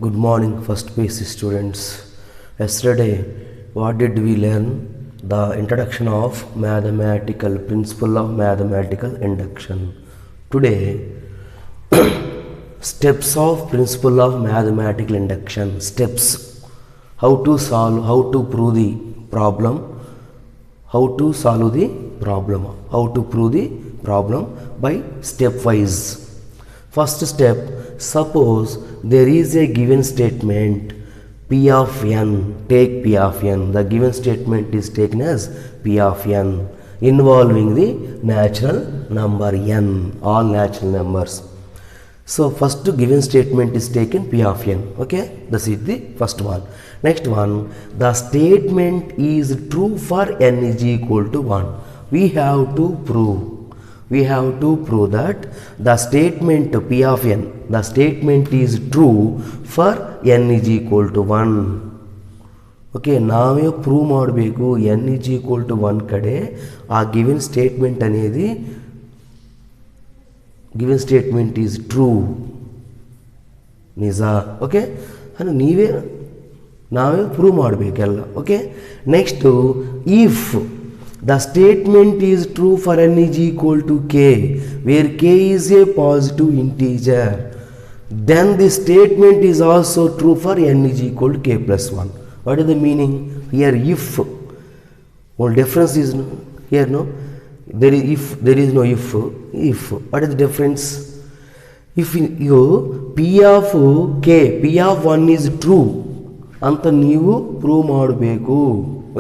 Good morning, first page students. Yesterday, what did we learn? The introduction of mathematical principle of mathematical induction. Today, steps of principle of mathematical induction. Steps: how to solve, how to prove the problem, how to solve the problem, how to prove the problem by stepwise. First step: suppose there is a given statement P of n. Take P of n. The given statement is taken as P of n involving the natural number n, all natural numbers. So first given statement is taken P of n. Okay, this is the first one. Next one, the statement is true for n is equal to 1. We have to prove that the statement P of n, the statement is true for n is equal to 1. Okay, ನಾವೇ prove ಮಾಡಬೇಕು n is equal to 1 ಕಡೆ ಆ given statement అనేది given statement is true, ನಿಜ. Okay, ಅಂದರೆ ನಾವೇ prove ಮಾಡಬೇಕೆಲ್ಲ. Okay, next if the statement is true for n is equal to k, where k is a positive integer, then the statement is also true for n is equal to k plus 1. What is the meaning here? If, well, difference is here, no? There is if, there is no if. What is the difference? If you p of k, p of 1 is true ಅಂತ ನೀವು prove ಮಾಡಬೇಕು.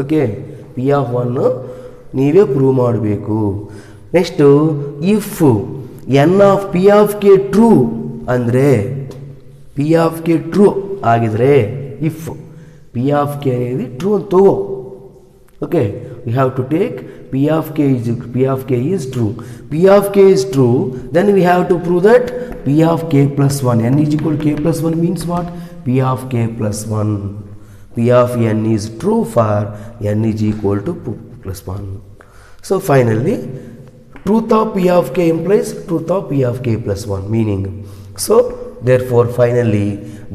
Okay, p of 1 ನೀವೇ prove ಮಾಡಬೇಕು. Next if N of P of K true ಅಂದರೆ P of K true ಆಗಿದ್ರೆ, if P of K అనేది true ಅಂತ ತಗೋ. Okay, we have to take P of K is true. P of K is true, then we have to prove that P of K plus 1, N is equal K plus 1 means what? P of K plus 1. P of N is true for N is equal to plus 1. So finally, truth of P of k implies truth of P of k plus 1 meaning. So therefore finally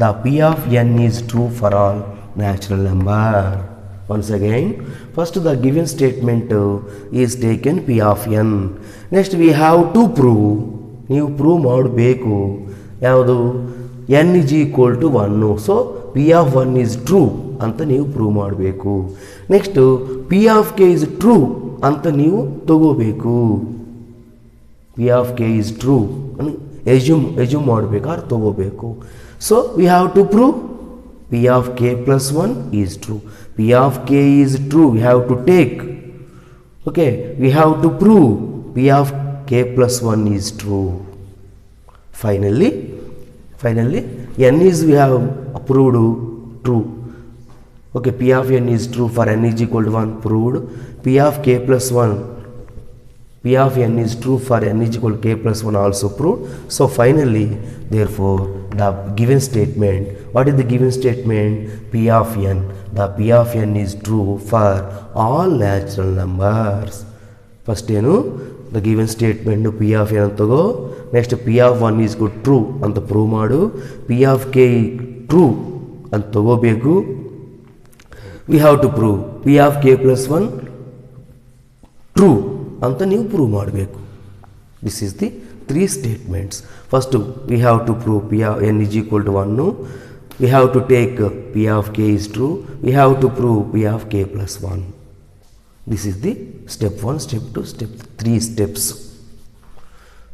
the P of n is true for all natural number. Once again, first the given statement is taken P of n. Next we have to prove, ನೀವು prove ಮಾಡಬೇಕು ಯಾವುದು? n is equal to 1. So P of 1 is true ಅಂತ ನೀವು prove ಮಾಡಬೇಕು. Next p of k is true ಅಂತ ನೀವು ತಗೋಬೇಕು. P of k is true assume ಮಾಡಬೇಕಾದ್ರೆ ತಗೋಬೇಕು. So we have to prove P of K plus 1 is true. P of K is true, we have to take. Okay, we have to prove P of K plus 1 is true. Finally n is we have approved true. Okay, P of n is true for n is equal to 1, proved. P of k plus 1, P of n is true for n is equal to k plus 1 also proved. So finally, therefore, the given statement, what is the given statement? P of n, the P of n is true for all natural numbers. First ಏನು, the given statement P of n ಅಂತ ತಗೋ. Next P of 1 is good true ಅಂತ prove ಮಾಡು. P of k true ಅಂತ ತಗೋಬೇಕು. We have to prove P of k plus 1 true ಅಂತ ನೀವು prove ಮಾಡಬೇಕು. This is the 3 statements. First we have to prove P of n is equal to 1. We have to take P of k is true. We have to prove P of k plus 1. This is the step 1, step 2, step 3 steps.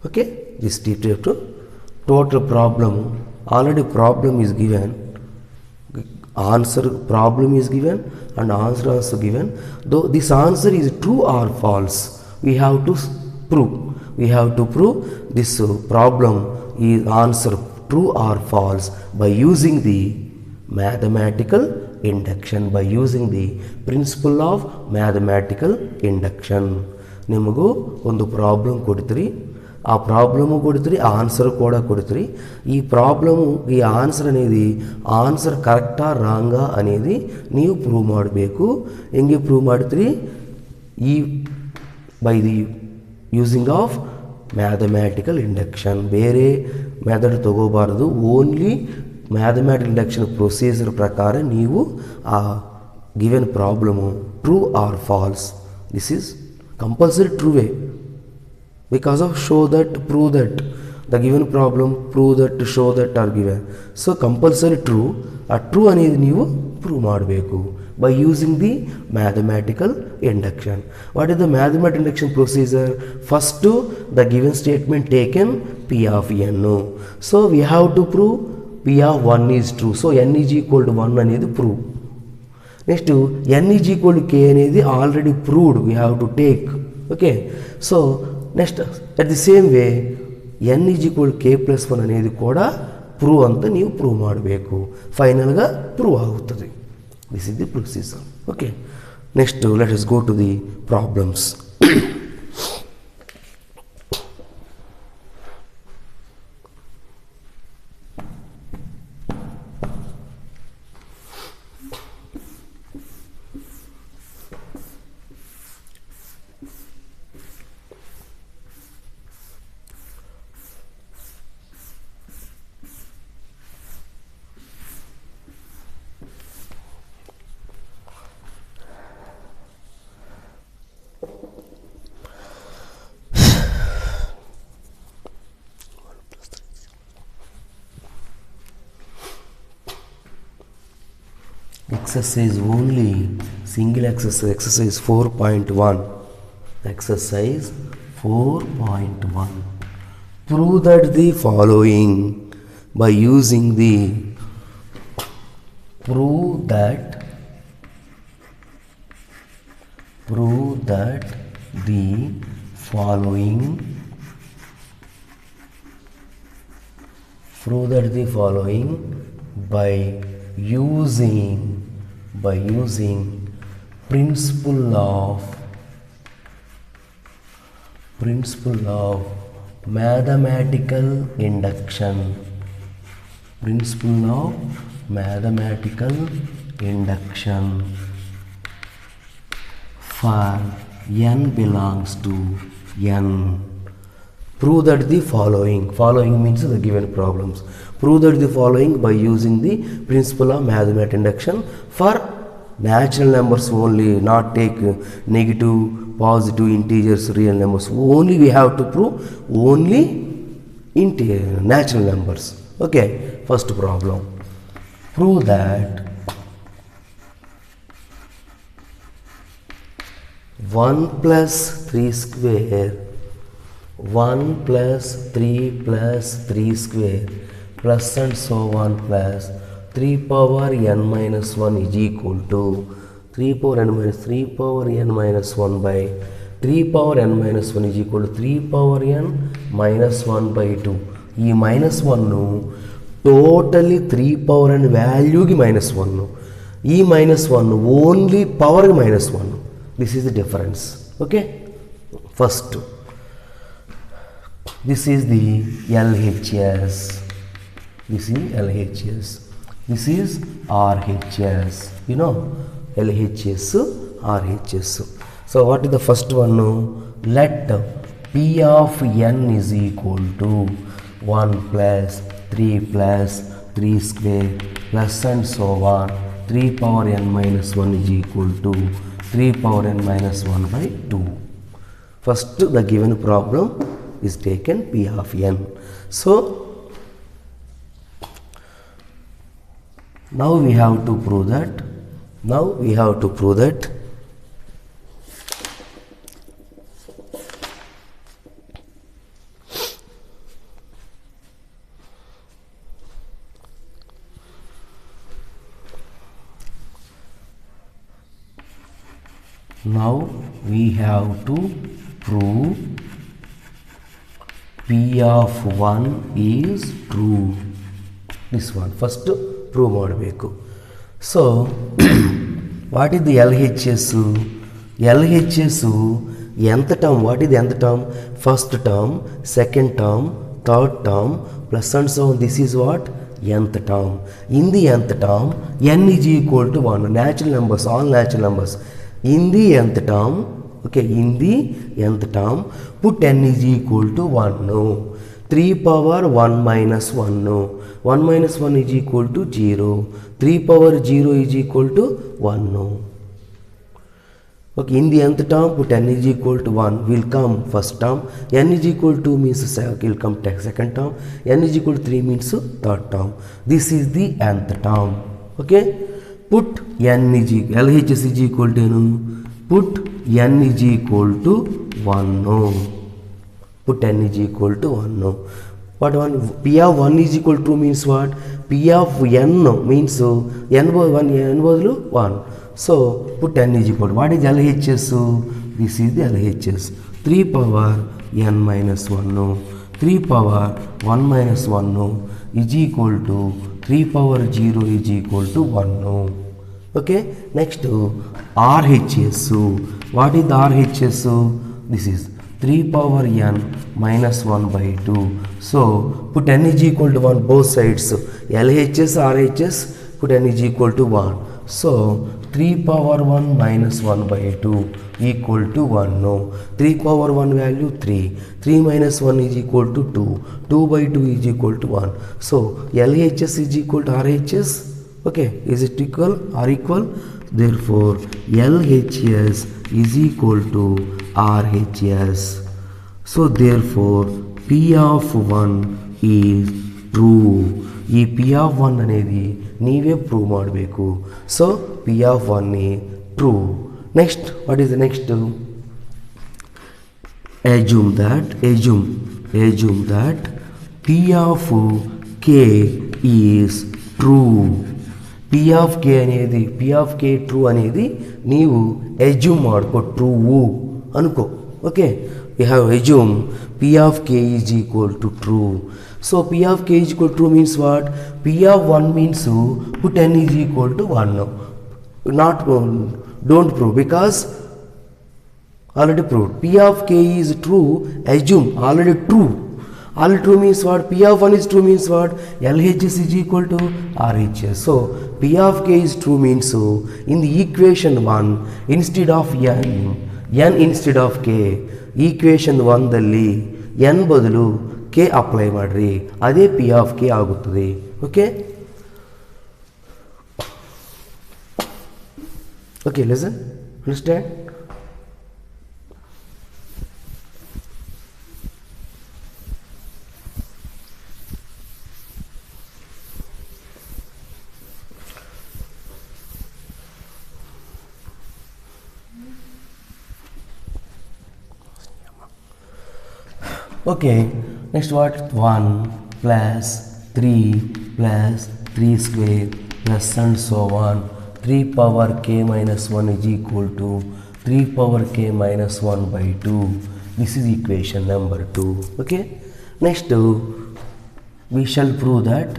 Okay, this step 2 total problem. Already problem is given, answer problem is given and answer also given. Though this answer is true or false, we have to prove this problem is answer true or false by using the mathematical induction, by using the principle of mathematical induction. ನಿಮಗೂ ಒಂದು problem ಕೊಡ್ತೀರಿ, ఆ problem కొడుతుంది, answer కూడా కొడుతుంది. ఈ problem ఈ answer అనేది ಆನ್ಸರ್ ಕರೆಕ್ಟಾ ರಾಂಗಾ అనేది ನೀವು ಪ್ರೂವ್ ಮಾಡಬೇಕು. ಹೆಂಗೆ ಪ್ರೂವ್ ಮಾಡ್ತೀರಿ? ಈ by the using of mathematical induction. ಬೇರೆ ಮೆಥಡ್ ತಗೋಬಾರ್ದು, ಓನ್ಲಿ ಮ್ಯಾಥಮೆಟಿಕಲ್ ಇಂಡಕ್ಷನ್ ಪ್ರೊಸೀಜರ್ ಪ್ರಕಾರ ನೀವು ಆ given problem true or false, this is compulsory ಟ್ರೂವೇ, because of show that, prove that, the given problem, prove that, show that are given. So compulsory true, ಆ true అనేది ನೀವು prove ಮಾಡಬೇಕು by using the mathematical induction. What is the mathematical induction procedure? First, the given statement taken P of n. So we have to prove P of 1 is true. So n is equal to 1 అనేది prove. Next, n is equal to k అనేది already proved, we have to take. Okay, so next at the same way n is equal k plus 1 అనేది కూడా prove ಅಂತ ನೀವು prove ಮಾಡಬೇಕು, ಫೈನಲ್గా prove ಆಗುತ್ತದೆ. This is the procedure. Okay, next let us go to the problems. Exercise only, single exercise, exercise 4.1. Exercise 4.1. Prove that the following by using the prove that the following by using principle of mathematical induction, for n belongs to n. Prove that the following means the given problems. Prove that the following by using the principle of mathematical induction for natural numbers only, not take negative, positive, integers, real numbers. Only we have to prove only natural numbers. Okay, first problem. Prove that 1 plus 3 square 1 plus 3 plus 3 square plus and so on plus 3 power n minus 1 is equal to 3 power n minus 1 by 3 power n minus 1 is equal to 3 power n minus 1 by 2. ఈ minus 1 totally 3 power and వాల్యూకి minus 1, ఈ minus 1 only పవర్కి minus 1. This is the difference. Okay, first this is the LHS, this is LHS, this is RHS, you know, LHS, RHS. So what is the first one? Let P of n is equal to 1 plus 3 plus 3 square plus and so on 3 power n minus 1 is equal to 3 power n minus 1 by 2. First the given problem is taken P of n. So now we have to prove that P of 1 is true. This one first prove ಮಾಡಬೇಕು. So what is the LHS? LHS nth term. What is the nth term? First term, second term, third term plus and so on. This is what? Nth term. In the nth term n is equal to 1. Natural numbers, all natural numbers. In the nth term, okay, in the nth term put n is equal to 1. No, 3 power 1 minus 1. 1 minus 1 is equal to 0. 3 power 0 is equal to 1. Okay, in the nth term, put n is equal to 1 will come first term. N is equal to means will come second term. N is equal to 3 means third term. This is the nth term. Okay, put n is equal, LHS is equal to put n is equal to 1. Put n is equal to 1. What one? P of 1 is equal to means what? P of n means n was 1. So put n is equal to, what is LHS? This is the LHS. 3 power n minus 1. 3 power 1 minus 1 is equal to 3 power 0 is equal to 1. Okay, next RHS. What is the RHS? This is 3 power n minus 1 by 2. So put n is equal to 1 both sides. LHS, RHS, put n is equal to 1. So 3 power 1 minus 1 by 2 equal to 1. No. 3 power 1 value 3. 3 minus 1 is equal to 2. 2 by 2 is equal to 1. So LHS is equal to RHS. Okay, is it equal or equal? Therefore LHS is equal to RHS. So therefore P of 1 is true. ಈ P of 1 అనేది ನೀವೇ prove ಮಾಡಬೇಕು. So P of 1 is true. Next, what is the next? Assume that P of K is true. P of K అనేది P of K true అనేది ನೀವು assume ಮಾಡ್ಕೊ true ಅನ್ಕೋ. Okay, we have assume P of K is equal to true. So P of K is equal to true means what? P of 1 means put n is equal to 1. Not don't prove because already proved. P of K is true. Assume already true. Already true means what? P of 1 is true means what? LHS is equal to RHS. So P of K is true means in the equation 1 instead of n instead of K, equation 1 ದಲ್ಲಿ n ಬದಲು K apply ಮಾಡ್ರಿ, ಅದೇ P of K ಆಗುತ್ತದೆ. Okay, okay, listen, understand? Okay, next what? 1 plus 3 plus 3 square plus and so on. 3 power k minus 1 is equal to 3 power k minus 1 by 2. This is equation number 2. Okay, next we shall prove that.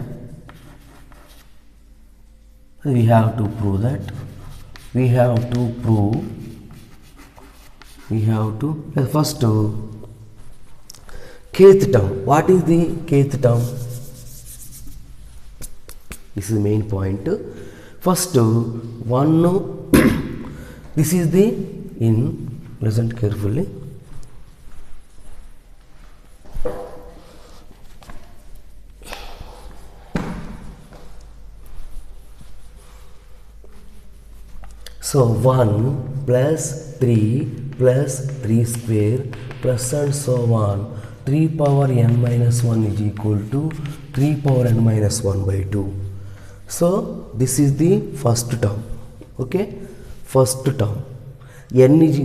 We have to prove first kth term. What is the kth term? This is the main point. First 1 this is the listen carefully. So 1 plus 3 plus 3 square plus and so on. 3 power n minus 1 is equal to 3 power n minus 1 by 2. So this is the first term. Okay, first term.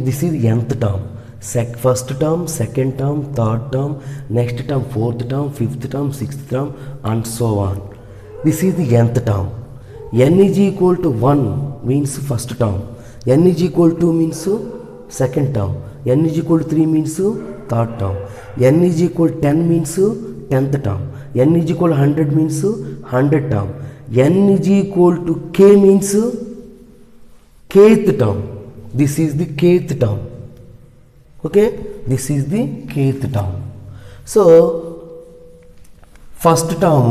This is nth term. First term, second term, third term, next term, fourth term, fifth term, sixth term, and so on. This is the nth term. N is equal to 1 means first term. N is equal to means second term. N is equal to 3 means third term. N is equal to 10 means 10th term. N is equal to 100 means 100th term. N is equal to K means kth term. This is the kth term. Okay, this is the kth term. So first term,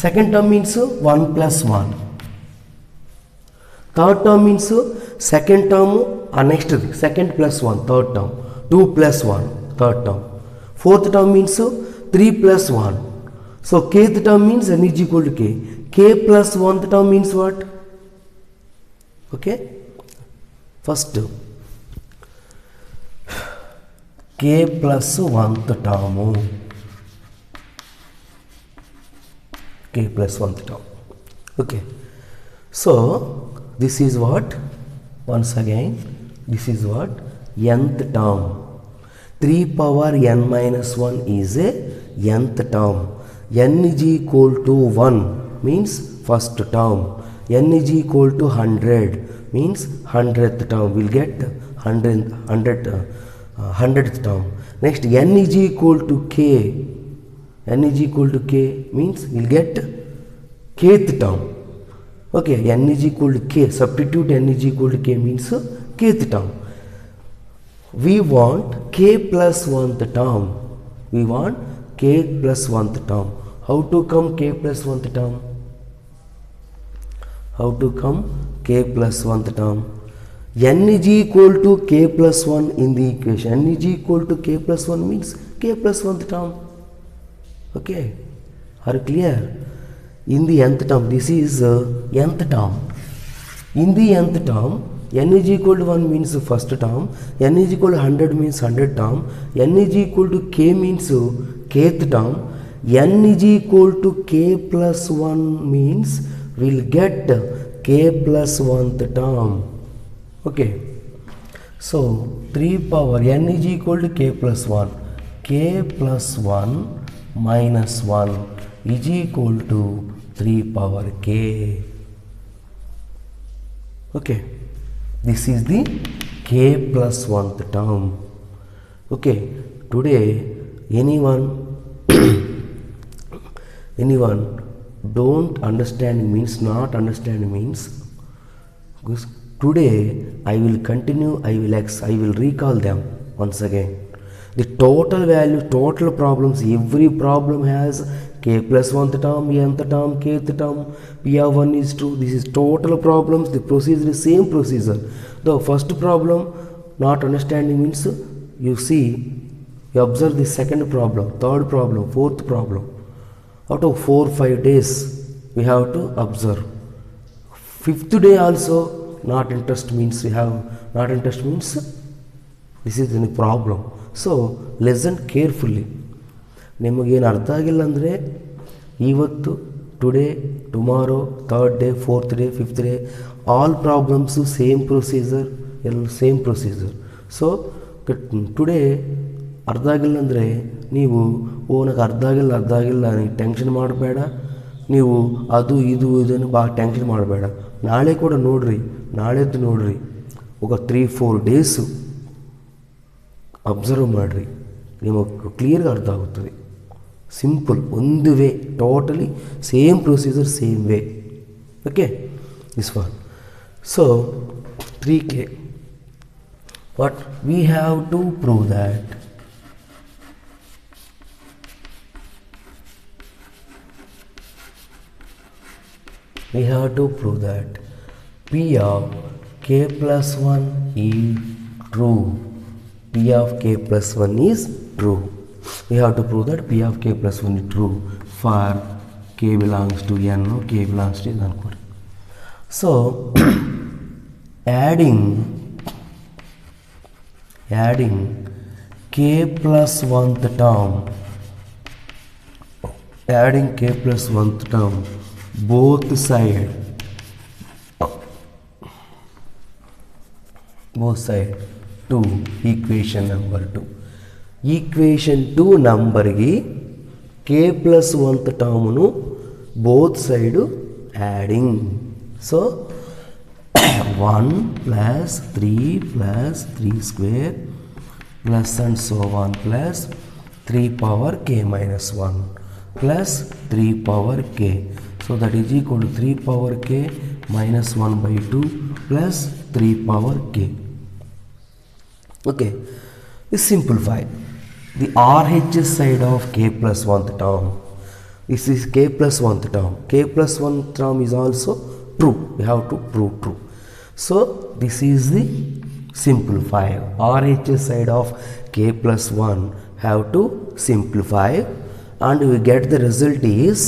second term means 1 plus 1. Third term means second term next second plus 1 third term. 2 plus 1 third term. Fourth term means 3 plus 1. So kth term means n is equal to k. K plus 1th term means what? Okay. First k plus 1th term. K plus 1th term. Okay. So this is what? Once again, this is what? Nth term. 3 power n minus 1 is a nth term. N is equal to 1 means first term. N is equal to 100 means 100th term. We'll get 100th term. Next, n is equal to k. N is equal to k means we'll get kth term. Okay, n is equal to k. Substitute n is equal to k means kth term. We want k plus 1th term. We want k plus 1th term. How to come k plus 1th term? How to come k plus 1th term? N is equal to k plus 1 in the equation. N is equal to k plus 1 means k plus 1th term. Okay, are you clear? In the nth term, this is nth term. In the nth term, n is equal to 1 means first term, n is equal to 100 means 100 term, n is equal to k means kth term, n is equal to k plus 1 means we'll get k plus 1th term. Okay, so 3 power n is equal to k plus 1, k plus 1 minus 1 is equal to 3 power k. Okay, this is the k plus 1th term. Okay, today anyone don't understand means not understand means, because today I will continue, I will recall them once again. The total value, total problems, every problem has k plus 1th term, nth term, kth term, p of 1 is true. This is total problems. The procedure is same procedure. The first problem not understanding means you see, you observe the second problem, third problem, fourth problem. Out of 4-5 days we have to observe. Fifth day also not interest means we have not interest means this is the problem. So listen carefully. ನಿಮಗೇನು ಅರ್ಥ ಆಗಿಲ್ಲ ಅಂದರೆ ಇವತ್ತು, today, tomorrow, third day, fourth day, fifth day, all problems same procedure, ಎಲ್ಲ same procedure. So today ಅರ್ಥ ಆಗಿಲ್ಲ ಅಂದರೆ ನೀವು ನನಗೆ ಅರ್ಥ ಆಗಿಲ್ಲ ನೀವು ಟೆನ್ಷನ್ ಮಾಡಬೇಡ. ನೀವು ಅದು ಇದು ಇದನ್ನು ಭಾಳ ಟೆನ್ಷನ್ ಮಾಡಬೇಡ. ನಾಳೆ ಕೂಡ ನೋಡಿರಿ, ನಾಳೆದ್ದು ನೋಡಿರಿ, ఒక 3-4 ಡೇಸು ಅಬ್ಸರ್ವ್ ಮಾಡಿರಿ, ನಿಮಗೆ ಕ್ಲಿಯರ್గా ಅರ್ಥ ಆಗುತ್ತದೆ. ಸಿಂಪಲ್, ಒಂದು way, totally same procedure, same way. Okay, this one. So 3k, what we have to prove that p of k plus 1 is true. P of k plus 1 is true. We have to prove that p of k plus 1 is true for k belongs to n, k belongs to n. So adding k plus 1th term, both side to equation number 2. Equation 2 number ಗೆ k plus 1th term both side adding. So 1 plus 3 plus 3 square plus and so on plus 3 power k minus 1 plus 3 power k. So that is equal to 3 power k minus 1 by 2 plus 3 power k. Okay, we simplify the RHS side of k plus 1th term. This is k plus 1th term. K plus 1th term is also true. We have to prove true. So this is the simplify. RHS side of k plus 1 have to simplify and we get the result is,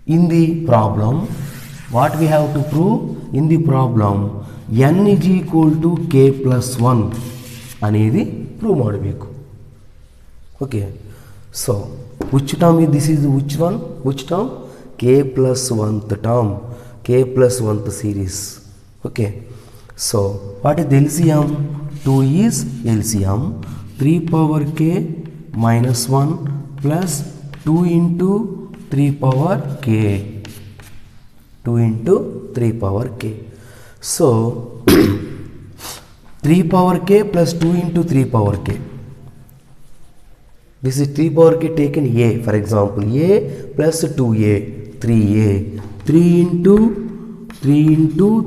in the problem, what we have to prove in the problem, n is equal to k plus 1 అనేది prove ಮಾಡಬೇಕು. Okay, so which term is this? Is which one? Which term? K plus 1th term, K plus 1th series. Okay, so what is the LCM? 2 is LCM. 3 power k minus 1 plus 2 into 3 power k. 2 into 3 power k. So 3 power k plus 2 into 3 power k. This is 3 power k taken a, for example, a plus 2a, 3a. 3 into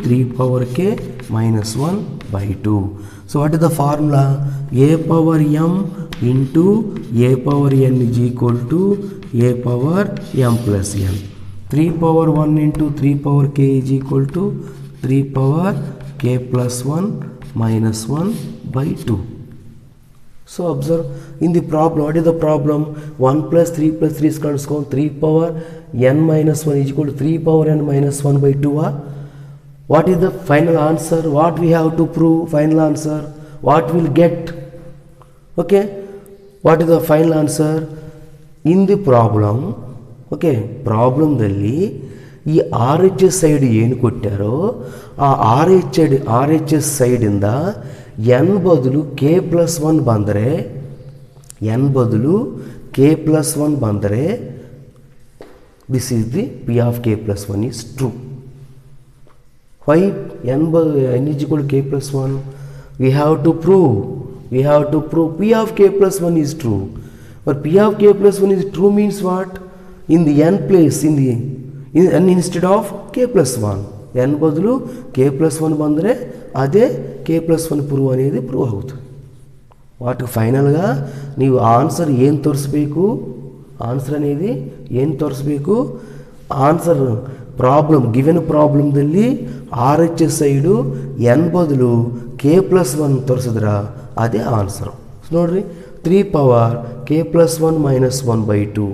3 power k minus 1 by 2. So what is the formula? A power m into a power n is equal to a power m plus n. 3 power 1 into 3 power k is equal to 3 power k plus 1 minus 1 by 2. So observe in the problem, what is the problem? 1 plus 3 plus 3 is called 3 power n minus 1 is equal to 3 power n minus 1 by 2. What is the final answer? What we have to prove? Final answer, what we'll get? Okay, what is the final answer? In the problem, okay, problem dalli ಈ R H S side ಏನು ಕೊಟ್ಟಾರೋ ಆ R H S ಸೈಡಿಂದ N ಬದಲು K plus 1 ಬಂದರೆ, N ಬದಲು K plus 1 ಬಂದರೆ this is the P of K plus 1 is true. Why N is equal K plus 1? We have to prove P of K plus 1 is true. But P of K plus 1 is true means what? In the N place, in the n instead of k plus 1, n ಬದಲು k plus 1 ಬಂದರೆ ಅದೇ k plus 1 prove అనేది prove ಆಗುತ್ತದೆ. What ಫೈನಲ್గా ನೀವು answer ಏನು ತೋರಿಸ್ಬೇಕು? Answer అనేది ಏನು ತೋರಿಸ್ಬೇಕು? ಆನ್ಸರ್ ಪ್ರಾಬ್ಲಮ್, ಗಿವೆನ್ ಪ್ರಾಬ್ಲಮ್ದಲ್ಲಿ R H S side n ಬದಲು k plus 1 ತೋರಿಸಿದ್ರ ಅದೇ ಆನ್ಸರು. ನೋಡ್ರಿ, 3 power k plus 1 minus 1 by 2.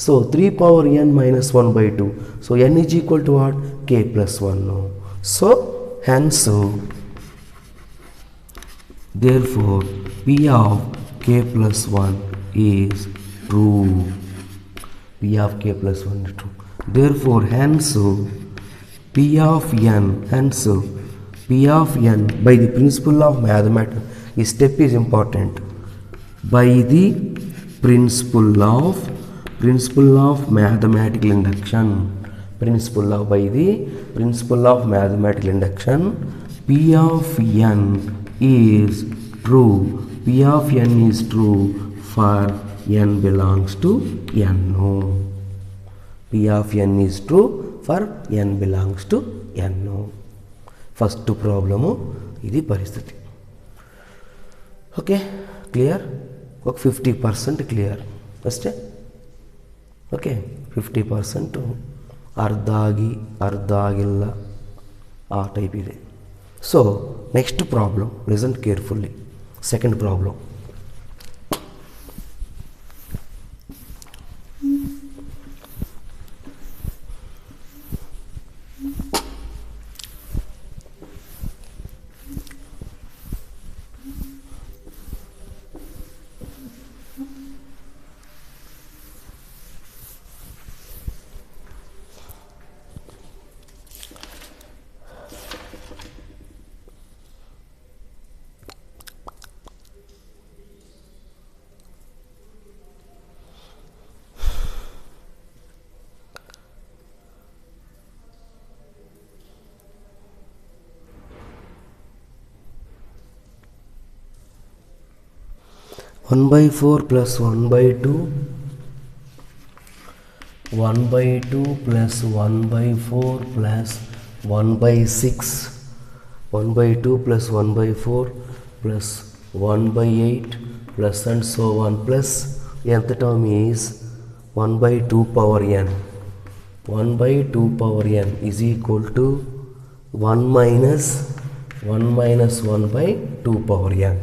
So 3 power n minus 1 by 2. So n is equal to what? K plus 1. So hence, therefore P of K plus 1 is true. P of K plus 1 is true. Therefore hence P of n, hence P of n by the principle of mathematics. This step is important. By the principle of mathematical induction, by the principle of mathematical induction, P of n is true. P of n is true for n belongs to n. P of n is true for n belongs to n. First problem ఇది పరిస్థితి. Okay, clear? ఒక 50% clear ಅಷ್ಟೇ. Okay, 50% ಅರ್ಧ ಆಗಿ ಅರ್ಧ ಆಗಿಲ್ಲ ಆ type ಇದೆ. So next problem, listen ಕೇರ್ಫುಲ್ಲಿ. Second problem, one by 4 plus 1 by 2, 1 by 2 plus 1 by 4 plus 1 by 6, 1 by 2 plus 1 by 4 plus 1 by 8 plus and so on, plus nth term is 1 by 2 power n. 1 by 2 power n is equal to 1 minus 1 by 2 power n.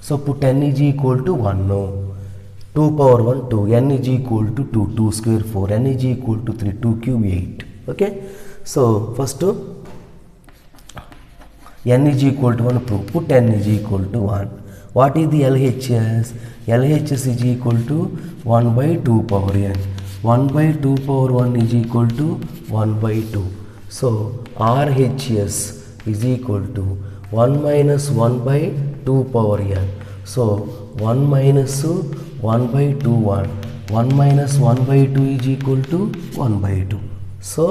So put n is equal to 1. 2 power 1 2, n is equal to 2, 2 square 4, n is equal to 3, 2 cube 8. Okay, so first n is equal to 1 prove, put n is equal to 1. What is the LHS? LHS is equal to 1 by 2 power n. 1 by 2 power 1 is equal to 1 by 2. So RHS is equal to 1 minus 1 by 2 power n. So 1 minus 1 by 2 1. 1 minus 1 by 2 is equal to 1 by 2. So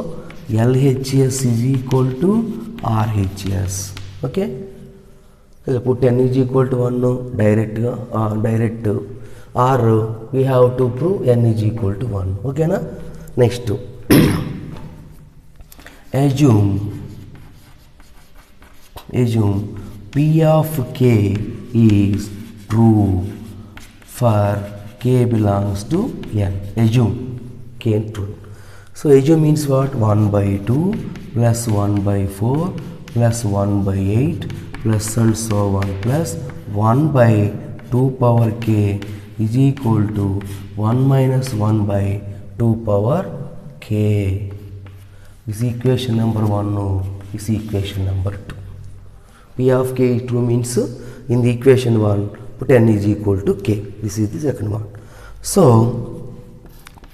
LHS is equal to RHS. Okay. Put n is equal to 1 direct or we have to prove n is equal to 1. Okay na? Next assume P of k is true for k belongs to n. Assume k true. So assume means what? 1 by 2 plus 1 by 4 plus 1 by 8 plus and so on plus 1 by 2 power k is equal to 1 minus 1 by 2 power k. This is equation number 1. This is equation number 2. P of k is true means in the equation 1 put n is equal to k. This is the second one. So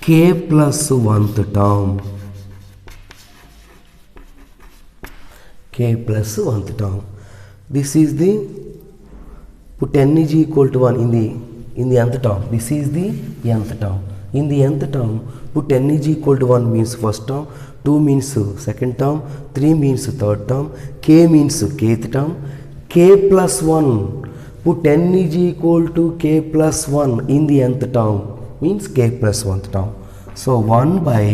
k plus 1th term, k plus 1th term. This is the put n is equal to 1 in the nth term. This is the nth term. In the nth term put n is equal to 1 means first term, 2 means second term, 3 means third term, k means kth term, k plus 1 put n is equal to k plus 1 in the nth term means k plus 1th term. So 1 by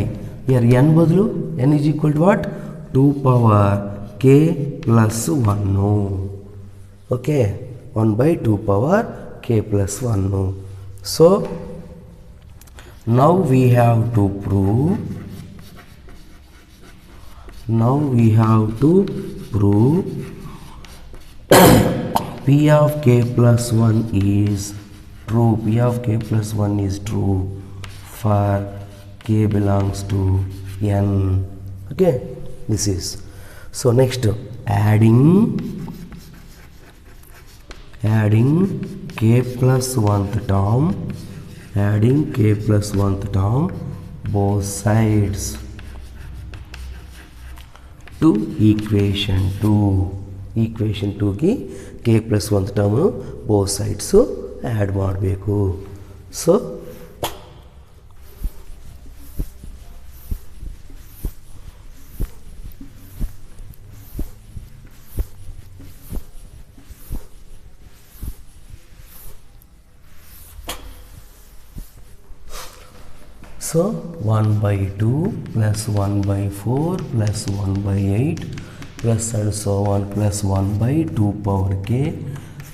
here n badlu n is equal to what? 2 power k plus 1. Okay, 1 by 2 power k plus 1. So now we have to prove P of k plus 1 is true. P of k plus 1 is true for k belongs to n. Okay, this is. So next adding k plus 1th term, both sides to equation 2. Equation 2 ki k plus 1th term both sides add ಮಾಡಬೇಕು. So So 1 by 2 plus 1 by 4 plus 1 by 8 plus and so on plus 1 by 2 power k.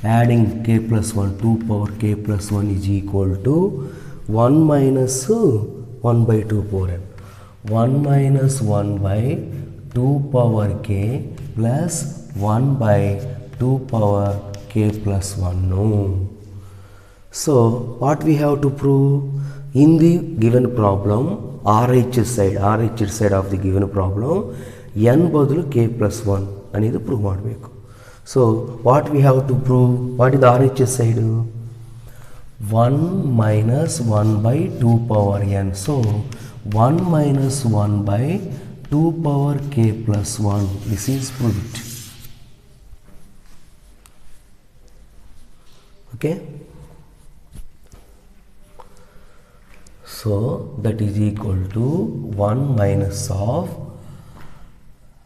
Adding k plus 1, 2 power k plus 1 is equal to 1 minus 1 by 2 power n. 1 minus 1 by 2 power k plus 1 by 2 power k plus 1. So what we have to prove? In the given problem, RHS side of the given problem, n ಬದಲು k plus 1 అనేది prove ಮಾಡಬೇಕು. So what we have to prove? What is the RHS side? 1 minus 1 by 2 power n. So 1 minus 1 by 2 power k plus 1. This is proved. Okay. So that is equal to 1 minus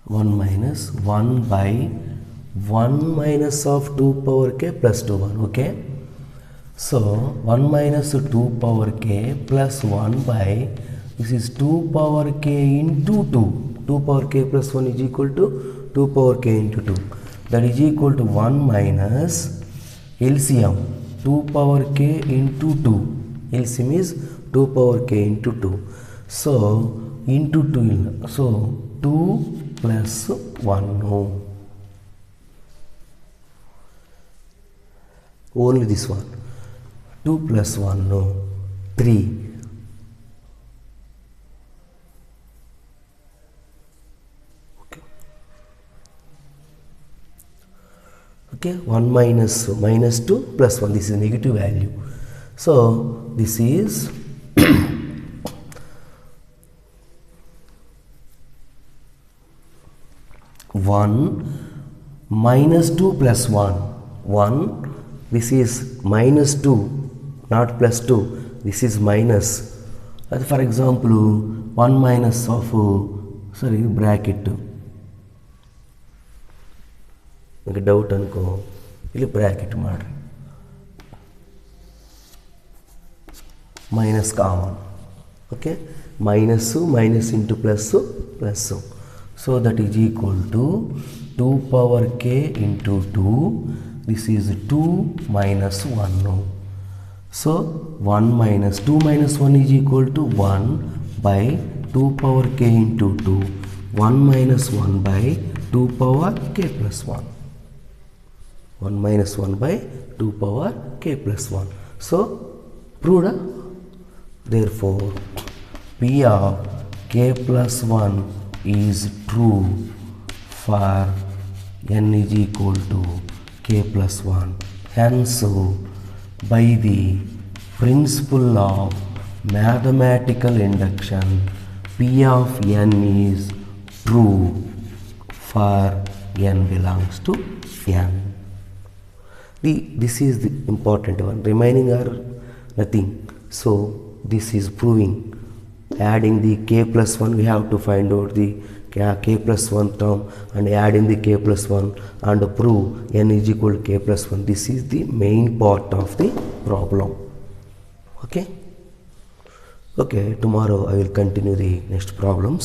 1 by 1 minus of 2 power k plus 2 1. Okay. So 1 minus 2 power k plus 1 by this is 2 power k into 2. 2 power k plus 1 is equal to 2 power k into 2. That is equal to 1 minus LCM 2 power k into 2. LCM is 2 power k into 2. So into 2. So 2 plus 1. Only this one. 2 plus 1. 3. Okay, 1 minus 2 plus 1, this is negative value. So this is 1 minus 2 plus 1, 1, this is minus 2, not plus 2, this is minus. For example, 1 minus of, bracket. Doubt ಅನ್ಕೋ ಇಲ್ಲಿ bracket ಮಾಡಿರಿ, minus common. Okay, minus minus into plus plus. So that is equal to 2 power k into 2. This is 2 minus 1. So 1 minus 2 minus 1 is equal to 1 by 2 power k into 2. 1 minus 1 by 2 power k plus 1. 1 minus 1 by 2 power k plus 1. So proved. Therefore P of k plus 1 is true for n is equal to k plus 1. Hence, by the principle of mathematical induction, P of n is true for n belongs to n. This is the important one. Remaining are nothing. So this is proving. Adding the k plus 1, we have to find out the k plus 1 term and add in the k plus 1 and prove n is equal to k plus 1. This is the main part of the problem. Okay. Okay, tomorrow I will continue the next problems.